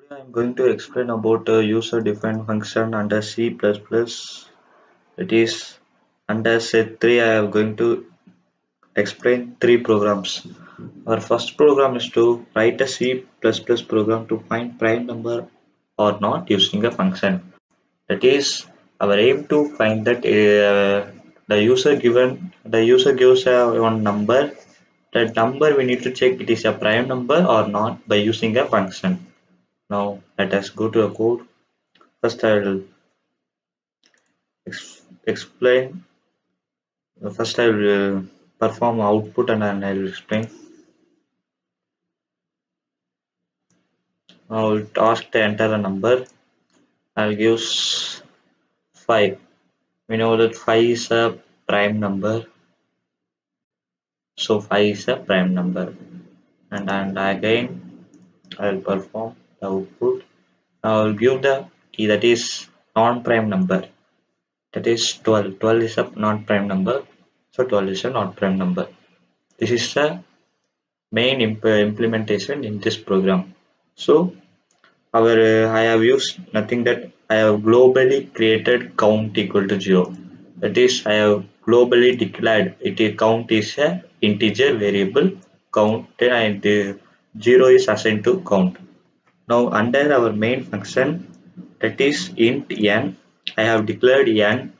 Today I'm going to explain about a user-defined function under C++. It is under set 3. I am going to explain three programs. Our first program is to write a C++ program to find prime number or not using a function. That is our aim to find that the user gives one number. That number we need to check it is a prime number or not by using a function. Now let us go to a code. First I will explain. First I will perform output and then I will explain. I will ask to enter a number. I will give 5. We know that 5 is a prime number. So 5 is a prime number. And again I will perform the output. I will give the key that is non-prime number. That is 12. 12 is a non-prime number. So 12 is a non-prime number. This is the main implementation in this program. So I have used nothing that I have globally created count equal to 0. That is, I have globally declared count is a integer variable count and the 0 is assigned to count. Now under our main function, that is int n, I have declared n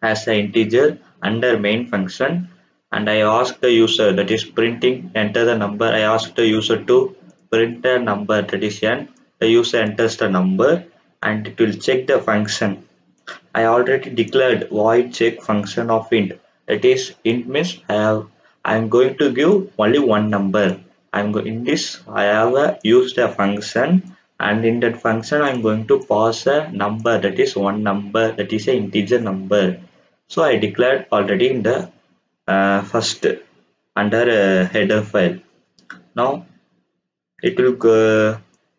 as an integer under main function, and I ask the user, that is printing enter the number. I ask the user to print a number, that is n. The user enters the number and it will check the function. I already declared void check function of int. That is int means I am going to give only one number. In this I have used a function, and in that function I am going to pass a number, that is one number, that is an integer number. So I declared already in the first under header file. Now it will go,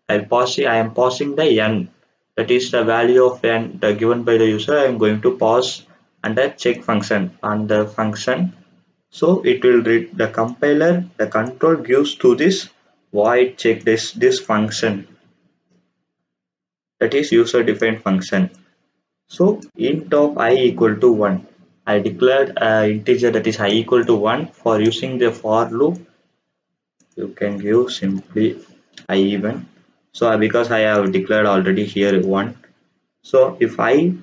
I am passing the n, that is the value of n given by the user. I am going to pass under check function on the function. So it will read the compiler, the control gives to this void check this function, that is user defined function. So int of I equal to 1. I declared an integer that is I equal to 1. For using the for loop, you can give simply I even. So because I have declared already here 1. So if I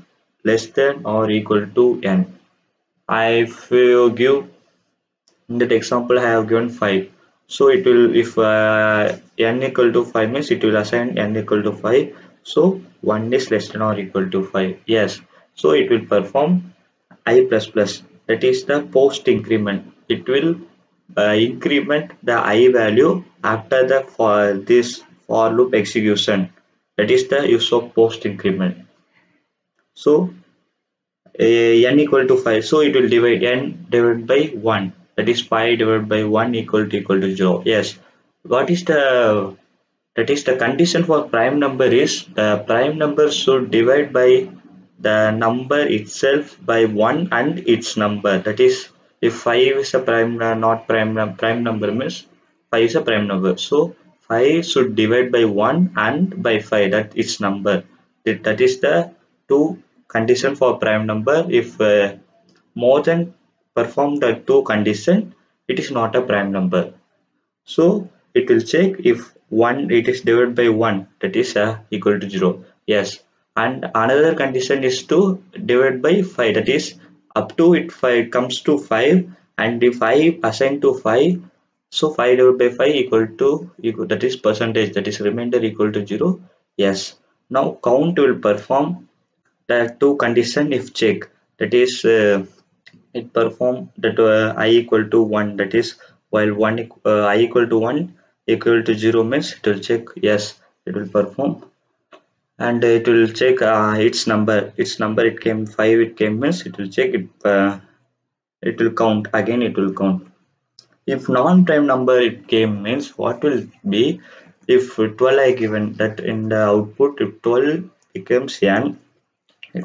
less than or equal to n, if you give in that example I have given 5. So it will, if n equal to 5 means it will assign n equal to 5. So 1 is less than or equal to 5. Yes. So it will perform I++, that is the post increment. It will increment the I value after the for loop execution. That is the use of post increment. So n equal to 5. So it will divide n divided by 1. That is 5 divided by 1 equal to 0. Yes. What is the condition for prime number is the prime number should divide by the number itself by 1 and its number. That is, if 5 is a prime number means 5 is a prime number. So 5 should divide by 1 and by 5, that its number. That is the two condition for prime number. If more than perform the two condition, it is not a prime number. So it will check if 1 it is divided by 1, that is equal to 0. Yes. And another condition is to divide by 5, that is up to it comes to 5, and if I assign to 5, so 5 divided by 5 equal that is percentage, that is remainder equal to 0. Yes. Now count will perform the two condition if check, that is it perform that I equal to 1, that is while I equal to 1 equal to 0 means it will check yes, it will perform, and it will check its number it came 5, it came means it will check it will count again, it will count. If non-prime number it came means what will be, if 12 I given that in the output, if 12 becomes n,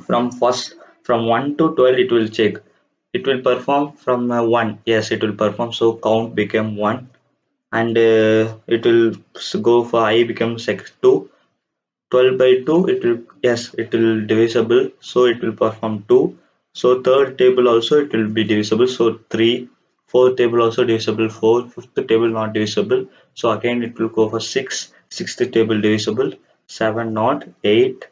from 1 to 12 it will check, it will perform from 1, yes it will perform, so count became 1, and it will go for I becomes 2, 12 by 2, it will, yes, it will divisible, so it will perform 2. So third table also it will be divisible, so 3. Fourth table also divisible, 4. Fifth table not divisible, so again it will go for 6. Sixth table divisible, 7 not, 8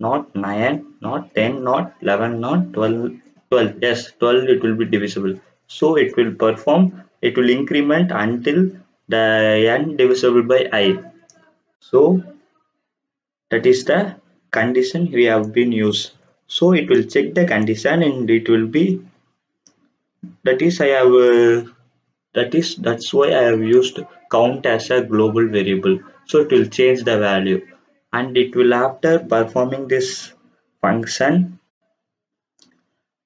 not, 9 not, 10 not, 11 not, 12. 12, yes, 12 it will be divisible, so it will perform, it will increment until the n divisible by I. So that is the condition we have been used. So it will check the condition and it will be, that is I have that's why I have used count as a global variable. So it will change the value, and it will, after performing this function,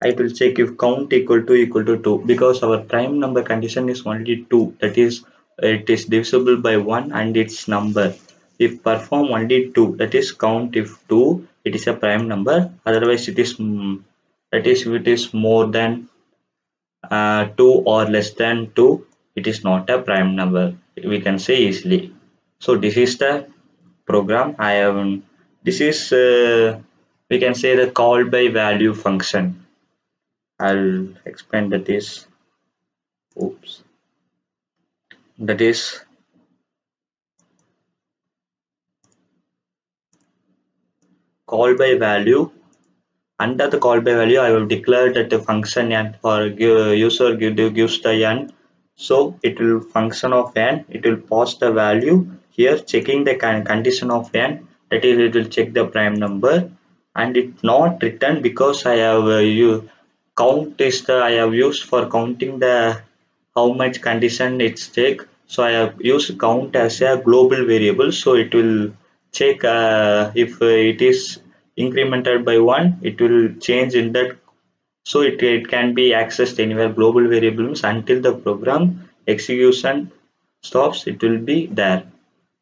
it will check if count equal to 2, because our prime number condition is only 2, that is it is divisible by 1 and its number. If perform only 2, that is count if 2, it is a prime number, otherwise it is that is if it is more than 2 or less than 2, it is not a prime number, we can say easily. So this is the program I have, this is we can say the call by value function. I'll explain that is, oops, that is call by value. Under the call by value, I will declare that the function n for user gives the n, so it will function of n. It will pass the value here, checking the condition of n. That is, it will check the prime number, and it not return because I have count is the I have used for counting the how much condition it's take. So I have used count as a global variable, so it will check if it is incremented by 1, it will change in that, so it can be accessed anywhere. Global variables until the program execution stops, it will be there,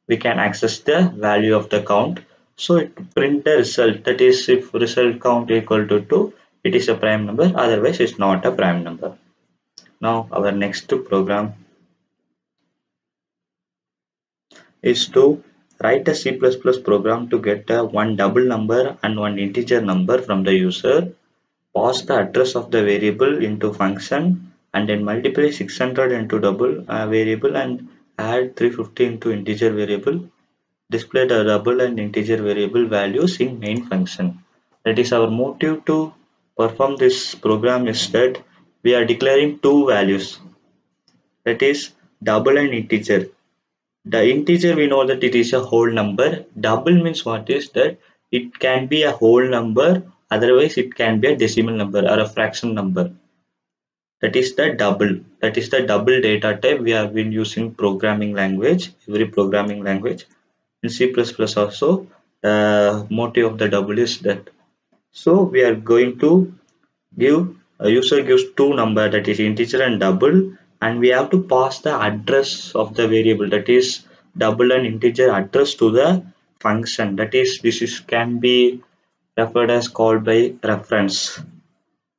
we can access the value of the count. So it print the result, that is if result count equal to 2, it is a prime number, otherwise it's not a prime number. Now our next program is to write a C++ program to get one double number and one integer number from the user, pass the address of the variable into function, and then multiply 600 into double variable and add 350 into integer variable, display the double and integer variable values in main function. That is our motive to perform this program, is that we are declaring two values, that is double and integer. The integer, we know that it is a whole number. Double means what is that it can be a whole number, otherwise it can be a decimal number or a fraction number. That is the double. That is the double data type we have been using programming language, every programming language. In C++ also, the motive of the double is that. So we are going to give, a user gives two number, that is integer and double, and we have to pass the address of the variable, that is double and integer address, to the function. That is, this is can be referred as called by reference,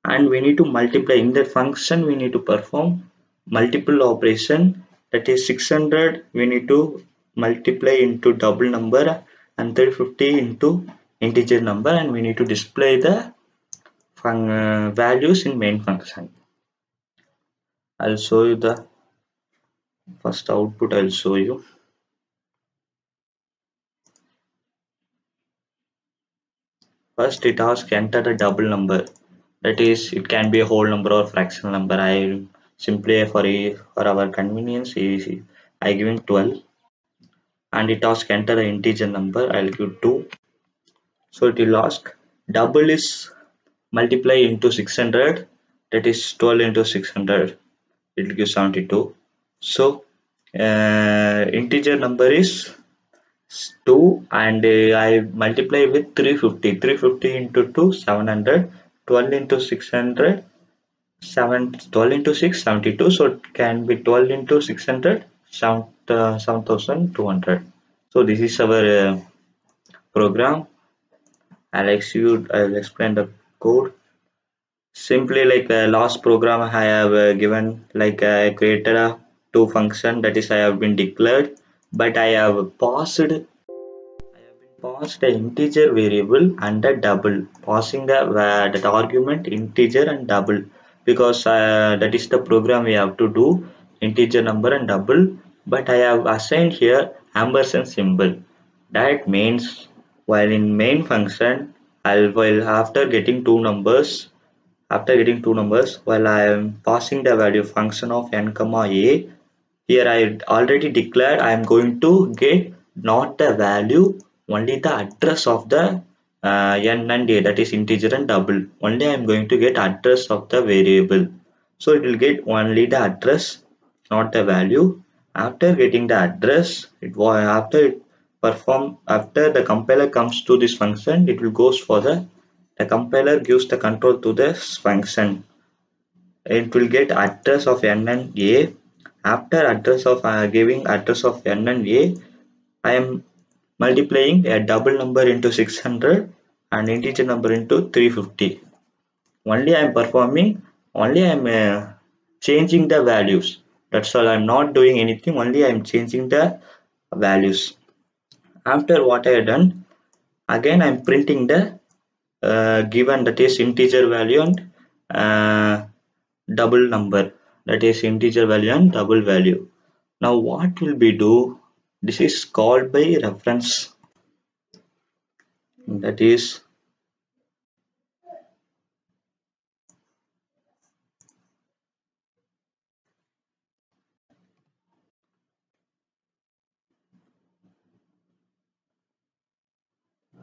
and we need to multiply in that function. We need to perform multiple operation, that is 600 we need to multiply into double number and 350 into integer number, and we need to display the values in main function. I'll show you the first output. I'll show you. First, it asks enter a double number. That is, it can be a whole number or fractional number. I simply for our convenience, I given 12, and it asks enter the integer number. I'll give 2. So it will ask double is multiply into 600. That is 12 into 600. It will give 72. So integer number is 2, and I multiply with 350. 350 into 2, 700. 12 into 600, 12 into 6, 72. So it can be 12 into 600, 7,200. So this is our program. I'll explain the code. Simply like last program I have given, like I created a two function, that is I have been declared, but I have passed passed the integer variable and a double, passing the that argument integer and double, because that is the program we have to do, integer number and double. But I have assigned here ampersand symbol. That means while in main function, while after getting two numbers, while I am passing the value function of n comma a, here I already declared I am going to get not the value, only the address of the n and a, that is integer and double. Only I am going to get address of the variable. So it will get only the address, not the value. After getting the address, after the compiler comes to this function, it will goes for the compiler gives the control to this function. It will get address of n and a. After address of giving address of n and a, I am multiplying a double number into 600 and integer number into 350. Only I am performing, only I am changing the values. That's all. I am not doing anything. Only I am changing the values. After what I have done, again I am printing the given, that is integer value and double number, that is integer value and double value. Now what will we do? This is called by reference, that is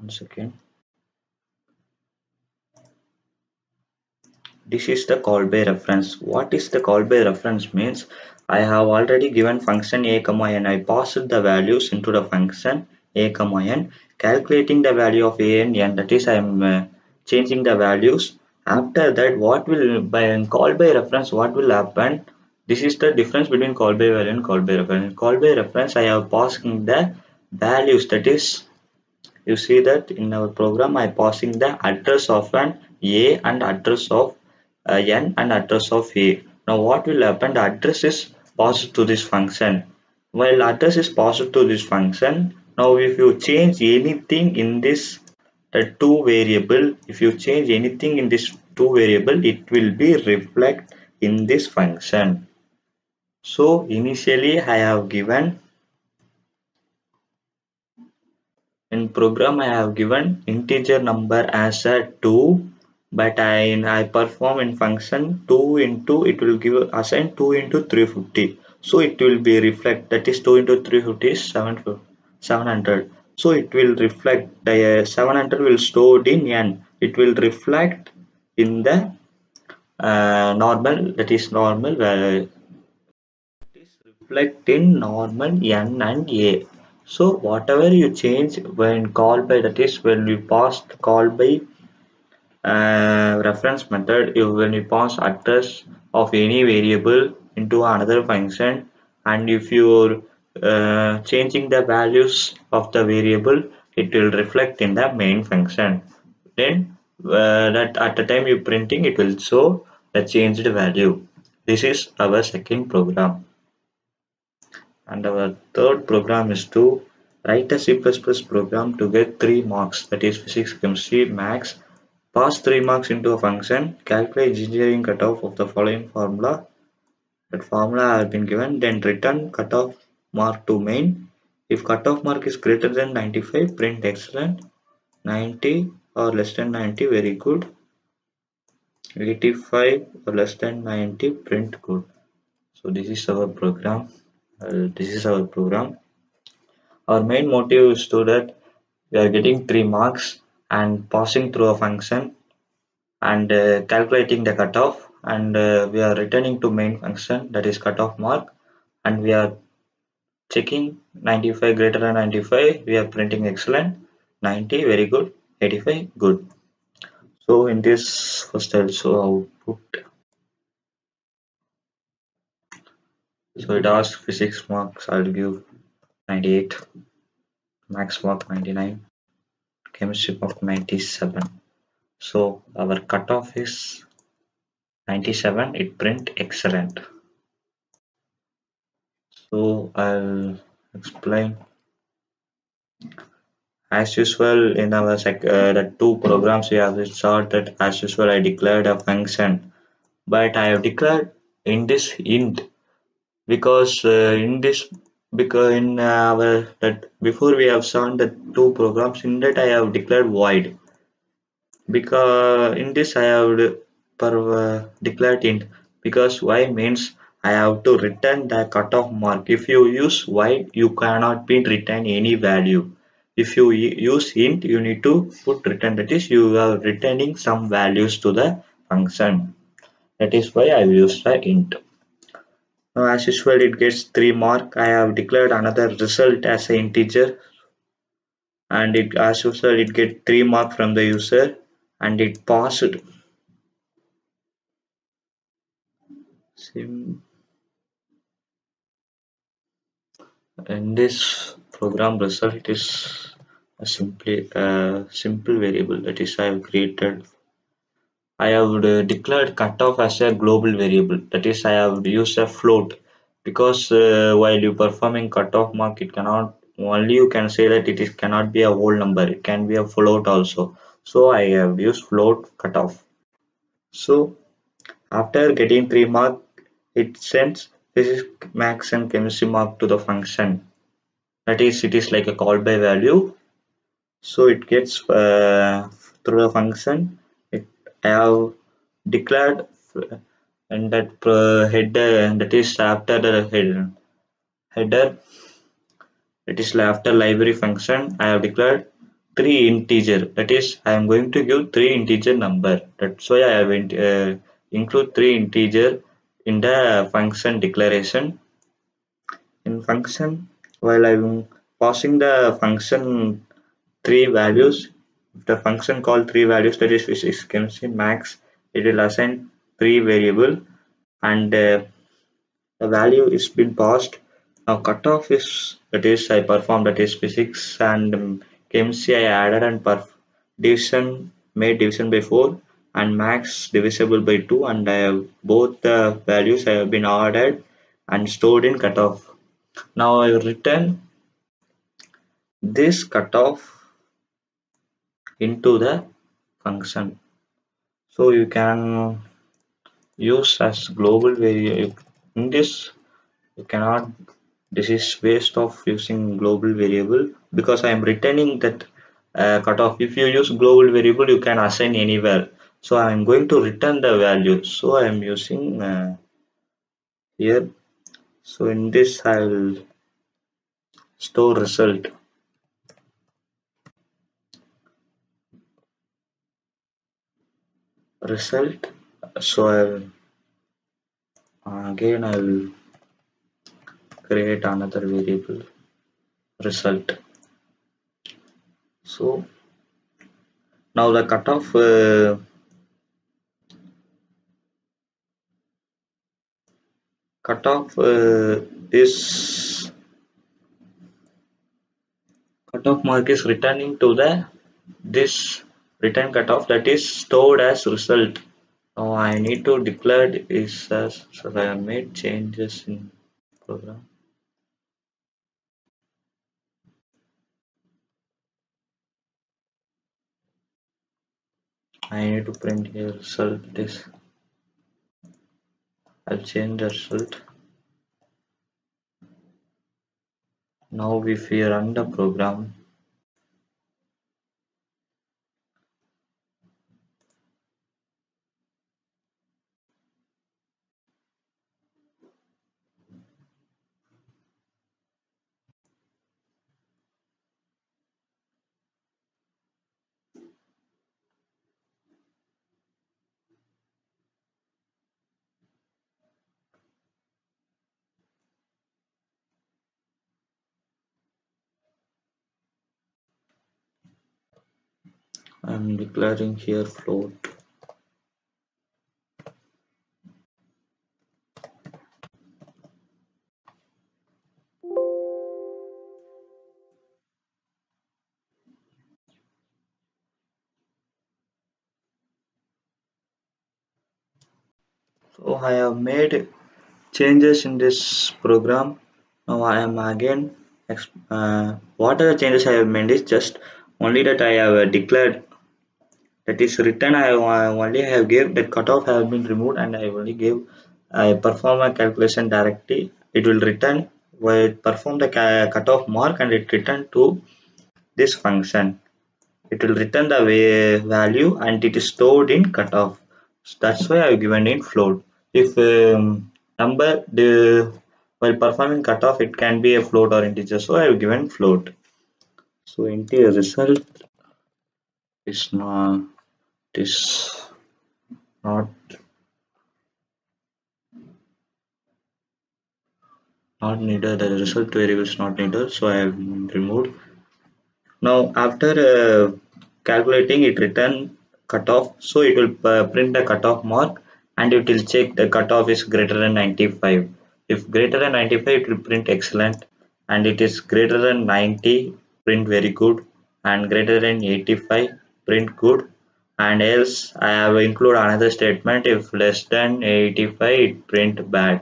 one second. This is the call by reference. What is the call by reference means? I have already given function a comma n. I passed the values into the function a comma n, calculating the value of a and n. That is, I am changing the values. After that, what will by call by reference? What will happen? This is the difference between call by value and call by reference. In call by reference, I have passing the values. That is, you see that in our program I passing the address of an a and address of n and address of a. Now what will happen? The address is passed to this function. While address is passed to this function, now if you change anything in this two variable, if you change anything in this two variable, it will be reflect in this function. So initially I have given in program I have given integer number as a 2, but I perform in function 2 into, it will give assign 2 into 350. So it will be reflect, that is 2 into 350 is 700. So it will reflect the 700 will stored in n. It will reflect in the normal, that is normal reflect in normal n and a. So whatever you change when call by, that is when we passed call by reference method, when you pass address of any variable into another function, and if you're changing the values of the variable, it will reflect in the main function. Then that at the time you printing, it will show the changed value. This is our second program. And our third program is to write a C++ program to get 3 marks, that is physics, chemistry, maths. Pass 3 marks into a function, calculate engineering cutoff of the following formula. That formula has been given, then return cutoff mark to main. If cutoff mark is greater than 95, print excellent. 90 or less than 90, very good. 85 or less than 90, print good. So this is our program. Our main motive is to that we are getting 3 marks and passing through a function and calculating the cutoff, and we are returning to main function, that is cutoff mark, and we are checking 95 greater than 95, we are printing excellent. 90 very good, 85 good. So in this first I'll show output. So it asks physics marks, I'll give 98, maths mark 99, chemistry mark 97. So our cutoff is 97, it print excellent. So I'll explain As usual in our the two programs we have started, as usual I declared a function, but I have declared in this int because in this because in our that before we have shown the two programs, in that I have declared void, because in this I have declared int, because y means I have to return the cutoff mark. If you use void, you cannot be return any value. If you use int, you need to put return, that is you are returning some values to the function. That is why I used the int. Now as usual it gets 3 mark. I have declared another result as an integer, and it as usual it get 3 mark from the user, and it passed. Sim In this program result is a simple variable, that is I have created. I have declared cutoff as a global variable, that is I have used a float, because while you performing cutoff mark, it cannot only you can say that it is cannot be a whole number, it can be a float also. So I have used float cutoff. So after getting 3 mark, it sends physics, max and chemistry mark to the function. That is, it is like a call by value. So it gets through the function. I have declared and that header, that is after the header, that is after library function, I have declared 3 integer, that is I am going to give 3 integer number. That's why I have include 3 integer in the function declaration. In function, while I'm passing the function 3 values, if the function called 3 values, that is which is chemistry max, it will assign 3 variable, and the value is been passed. Now cutoff is, that is I performed, that is physics and chemistry I added, and division made division by 4, and max divisible by 2, and I have both the values I have been added and stored in cutoff. Now I return this cutoff into the function. So you can use as global variable. In this you cannot, this is waste of using global variable, because I am returning that cutoff. If you use global variable, you can assign anywhere. So I am going to return the value. So I am using here. So in this I will store result. So I will, again I will create another variable result. So now the cutoff is cutoff mark is returning to the this return cutoff, that is stored as result. Now I need to declare is as, so I have made changes in program. I need to print here result, this I'll change the result. Now if we run the program, I'm declaring here float. So I have made changes in this program. Now I am again what are the changes I have made is just only that I have declared, that is written. I only have gave that cutoff have been removed, and I only gave I perform a calculation directly. It will return, will perform the cutoff mark, and it return to this function. It will return the value, and it is stored in cutoff. So that's why I have given in float. If number the while performing cutoff, it can be a float or integer, so I have given float. So integer result is not not needed. The result variable is not needed, so I have removed. Now after calculating, it return cutoff, so it will print the cutoff mark, and it will check the cutoff is greater than 95. If greater than 95, it will print excellent, and it is greater than 90, print very good, and greater than 85, print good, and else I have include another statement. If less than 85, it print bad.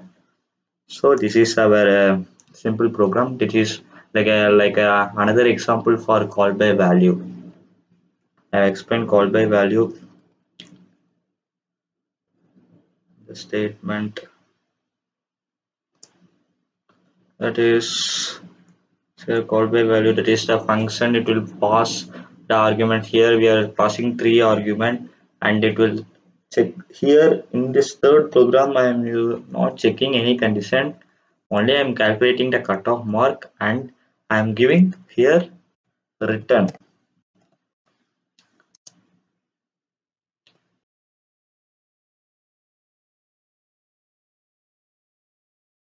So this is our simple program. This is like another example for call by value. I have explained call by value. The statement that is, so call by value, that is the function. It will pass the argument. Here we are passing 3 argument, and it will check. Here in this third program, I am not checking any condition. Only I am calculating the cutoff mark, and I am giving here return.